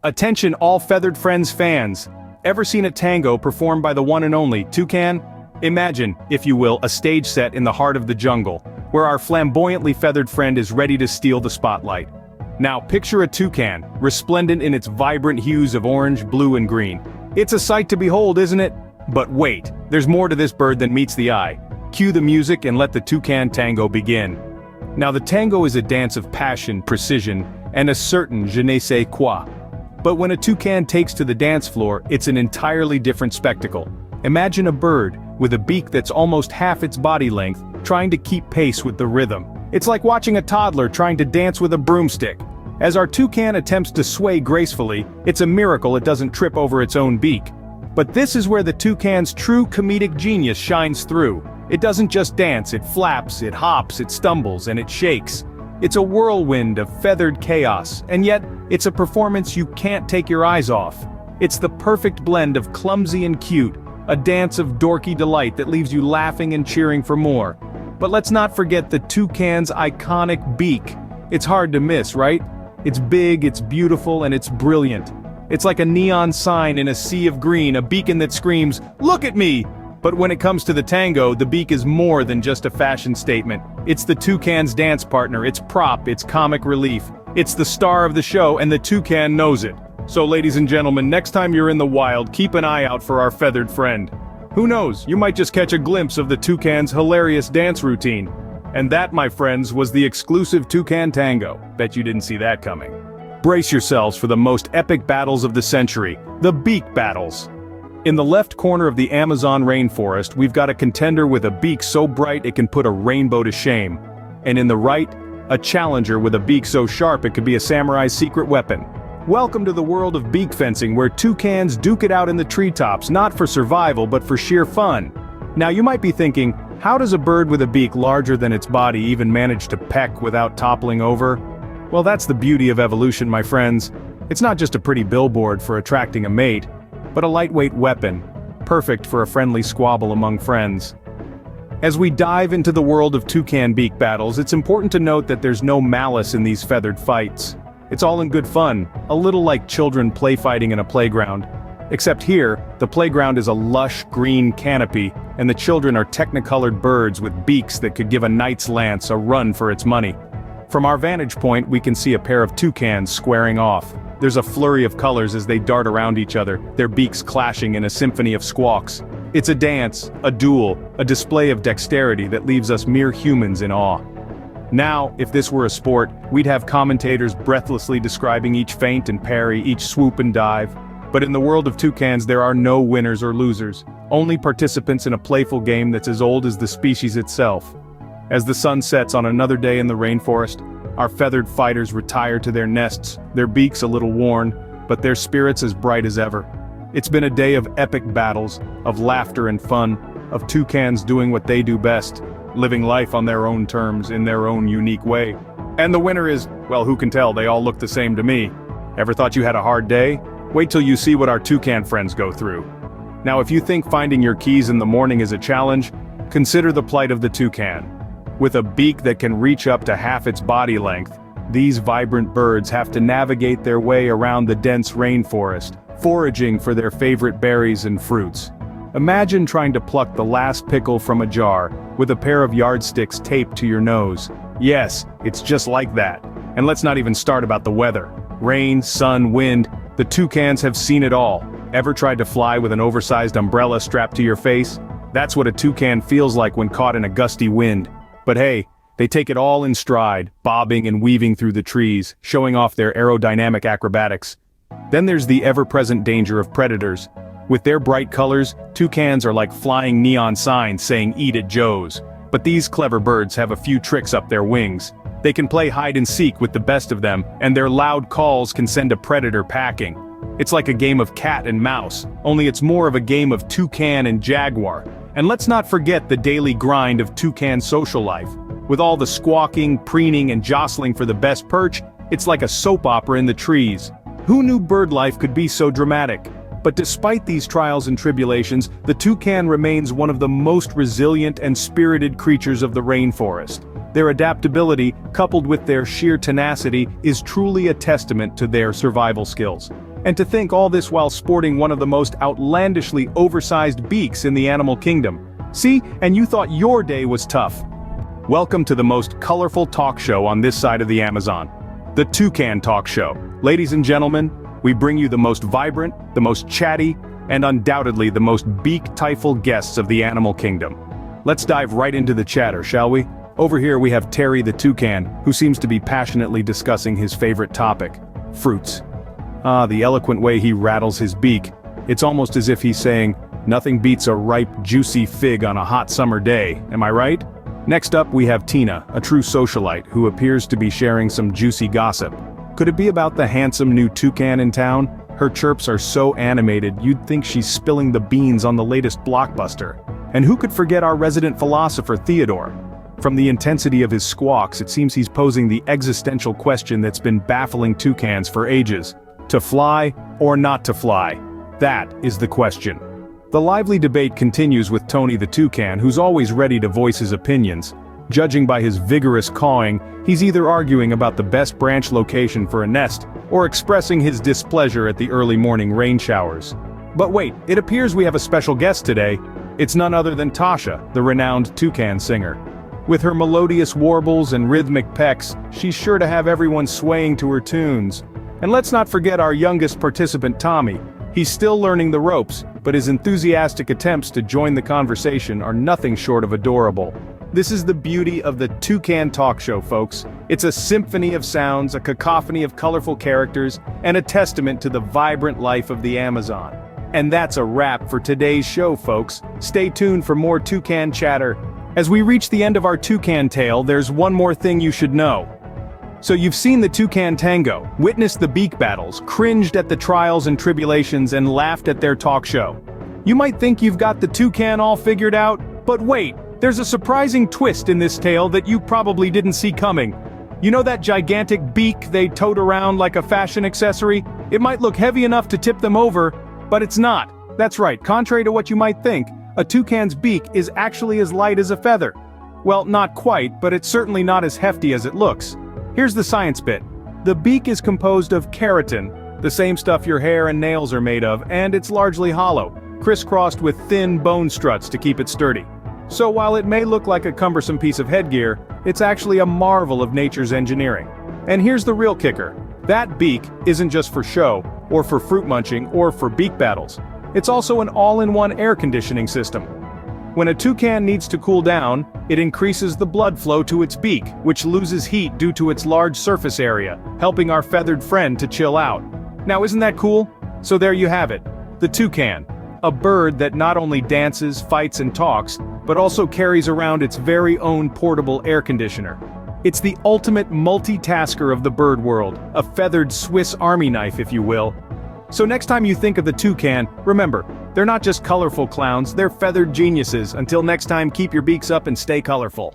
Attention all Feathered Friends fans! Ever seen a tango performed by the one and only Toucan? Imagine, if you will, a stage set in the heart of the jungle, where our flamboyantly feathered friend is ready to steal the spotlight. Now picture a toucan, resplendent in its vibrant hues of orange, blue and green. It's a sight to behold, isn't it? But wait, there's more to this bird than meets the eye. Cue the music and let the toucan tango begin. Now the tango is a dance of passion, precision, and a certain je ne sais quoi. But when a toucan takes to the dance floor, it's an entirely different spectacle. Imagine a bird, with a beak that's almost half its body length, trying to keep pace with the rhythm. It's like watching a toddler trying to dance with a broomstick. As our toucan attempts to sway gracefully, it's a miracle it doesn't trip over its own beak. But this is where the toucan's true comedic genius shines through. It doesn't just dance, it flaps, it hops, it stumbles, and it shakes. It's a whirlwind of feathered chaos, and yet, it's a performance you can't take your eyes off. It's the perfect blend of clumsy and cute, a dance of dorky delight that leaves you laughing and cheering for more. But let's not forget the toucan's iconic beak. It's hard to miss, right? It's big, it's beautiful, and it's brilliant. It's like a neon sign in a sea of green, a beacon that screams, "Look at me!" But when it comes to the tango, the beak is more than just a fashion statement. It's the toucan's dance partner, its prop, its comic relief. It's the star of the show, and the toucan knows it. So ladies and gentlemen, next time you're in the wild, keep an eye out for our feathered friend. Who knows, you might just catch a glimpse of the toucan's hilarious dance routine. And that, my friends, was the exclusive Toucan Tango. Bet you didn't see that coming. Brace yourselves for the most epic battles of the century, the beak battles. In the left corner of the Amazon rainforest, we've got a contender with a beak so bright it can put a rainbow to shame. And in the right, a challenger with a beak so sharp it could be a samurai's secret weapon. Welcome to the world of beak fencing, where toucans duke it out in the treetops, not for survival but for sheer fun. Now you might be thinking, how does a bird with a beak larger than its body even manage to peck without toppling over? Well, that's the beauty of evolution, my friends. It's not just a pretty billboard for attracting a mate, but a lightweight weapon, perfect for a friendly squabble among friends. As we dive into the world of toucan beak battles, it's important to note that there's no malice in these feathered fights. It's all in good fun, a little like children play fighting in a playground. Except here, the playground is a lush green canopy, and the children are technicolored birds with beaks that could give a knight's lance a run for its money. From our vantage point, we can see a pair of toucans squaring off. There's a flurry of colors as they dart around each other, their beaks clashing in a symphony of squawks. It's a dance, a duel, a display of dexterity that leaves us mere humans in awe. Now, if this were a sport, we'd have commentators breathlessly describing each feint and parry, each swoop and dive. But in the world of toucans, there are no winners or losers, only participants in a playful game that's as old as the species itself. As the sun sets on another day in the rainforest, our feathered fighters retire to their nests, their beaks a little worn, but their spirits as bright as ever. It's been a day of epic battles, of laughter and fun, of toucans doing what they do best, living life on their own terms in their own unique way. And the winner is, well, who can tell, they all look the same to me. Ever thought you had a hard day? Wait till you see what our toucan friends go through. Now if you think finding your keys in the morning is a challenge, consider the plight of the toucan. With a beak that can reach up to half its body length, these vibrant birds have to navigate their way around the dense rainforest, foraging for their favorite berries and fruits. Imagine trying to pluck the last pickle from a jar, with a pair of yardsticks taped to your nose. Yes, it's just like that. And let's not even start about the weather. Rain, sun, wind, the toucans have seen it all. Ever tried to fly with an oversized umbrella strapped to your face? That's what a toucan feels like when caught in a gusty wind. But hey, they take it all in stride, bobbing and weaving through the trees, showing off their aerodynamic acrobatics. Then there's the ever-present danger of predators. With their bright colors, toucans are like flying neon signs saying "Eat at Joe's." But these clever birds have a few tricks up their wings. They can play hide and seek with the best of them, and their loud calls can send a predator packing. It's like a game of cat and mouse, only it's more of a game of toucan and jaguar. And let's not forget the daily grind of toucan social life. With all the squawking, preening, and jostling for the best perch, it's like a soap opera in the trees. Who knew bird life could be so dramatic? But despite these trials and tribulations, the toucan remains one of the most resilient and spirited creatures of the rainforest. Their adaptability, coupled with their sheer tenacity, is truly a testament to their survival skills. And to think all this while sporting one of the most outlandishly oversized beaks in the animal kingdom. See, and you thought your day was tough. Welcome to the most colorful talk show on this side of the Amazon. The Toucan Talk Show. Ladies and gentlemen, we bring you the most vibrant, the most chatty, and undoubtedly the most beak-tiful guests of the animal kingdom. Let's dive right into the chatter, shall we? Over here we have Terry the Toucan, who seems to be passionately discussing his favorite topic, fruits. The eloquent way he rattles his beak. It's almost as if he's saying, nothing beats a ripe, juicy fig on a hot summer day, am I right? Next up we have Tina, a true socialite, who appears to be sharing some juicy gossip. Could it be about the handsome new toucan in town? Her chirps are so animated you'd think she's spilling the beans on the latest blockbuster. And who could forget our resident philosopher Theodore? From the intensity of his squawks, it seems he's posing the existential question that's been baffling toucans for ages. To fly or not to fly? That is the question. The lively debate continues with Tony the Toucan, who's always ready to voice his opinions. Judging by his vigorous cawing, he's either arguing about the best branch location for a nest, or expressing his displeasure at the early morning rain showers. But wait, it appears we have a special guest today. It's none other than Tasha, the renowned toucan singer. With her melodious warbles and rhythmic pecks, she's sure to have everyone swaying to her tunes. And let's not forget our youngest participant Tommy. He's still learning the ropes, but his enthusiastic attempts to join the conversation are nothing short of adorable. This is the beauty of the Toucan Talk Show, folks. It's a symphony of sounds, a cacophony of colorful characters, and a testament to the vibrant life of the Amazon. And that's a wrap for today's show, folks. Stay tuned for more toucan chatter. As we reach the end of our toucan tale, there's one more thing you should know. So you've seen the Toucan Tango, witnessed the beak battles, cringed at the trials and tribulations, and laughed at their talk show. You might think you've got the toucan all figured out, but wait, there's a surprising twist in this tale that you probably didn't see coming. You know that gigantic beak they tote around like a fashion accessory? It might look heavy enough to tip them over, but it's not. That's right, contrary to what you might think, a toucan's beak is actually as light as a feather. Well, not quite, but it's certainly not as hefty as it looks. Here's the science bit. The beak is composed of keratin, the same stuff your hair and nails are made of, and it's largely hollow, crisscrossed with thin bone struts to keep it sturdy. So while it may look like a cumbersome piece of headgear, it's actually a marvel of nature's engineering. And here's the real kicker. That beak isn't just for show, or for fruit munching, or for beak battles. It's also an all-in-one air conditioning system. When a toucan needs to cool down, it increases the blood flow to its beak, which loses heat due to its large surface area, helping our feathered friend to chill out. Now isn't that cool? So there you have it. The toucan. A bird that not only dances, fights, and talks, but also carries around its very own portable air conditioner. It's the ultimate multitasker of the bird world, a feathered Swiss Army knife, if you will. So next time you think of the toucan, remember, they're not just colorful clowns, they're feathered geniuses. Until next time, keep your beaks up and stay colorful.